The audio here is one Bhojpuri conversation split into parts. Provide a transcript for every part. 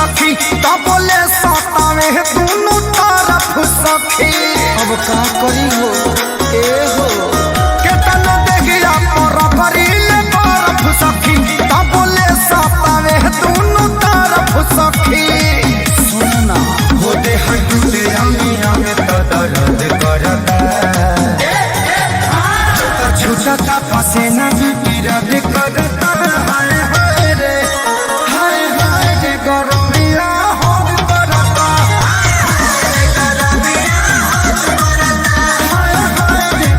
सखी तो बोले सतावे दोनों तरफ सखी। अब का करी हो ए हो केतन देखिया पर भरीले बरफ सखी तो बोले सतावे दोनों तरफ सखी। सुनना होते हटते हमें तो दर्द करता छूटता पसीना भी रद करता। हाय रे गरमिया हद करता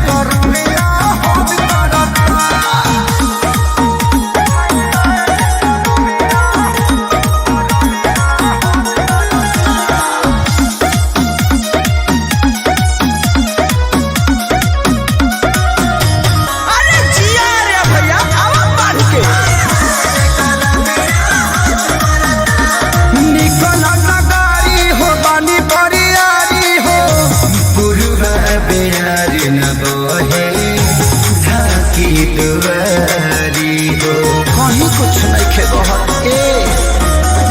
गरमिया हद करता। कहीं कुछ नहीं खेदो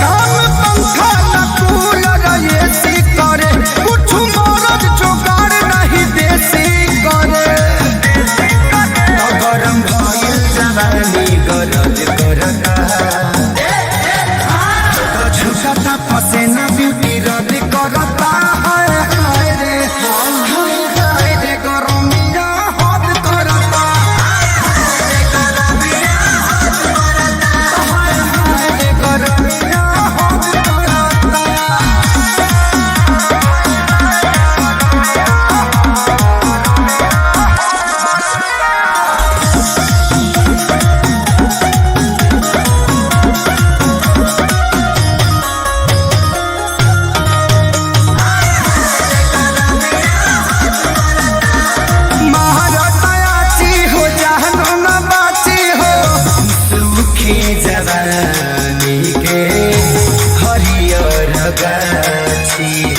काम पंखा न कूलर एसी करे कुछ मरद जोगाड़ नहीं देसी करे। गरम भइल जवानी गरज करता छूटता पसीना ब्यूटी रद करता। हाय रे गरमिया हद करता जवानी के हरियर गाछी।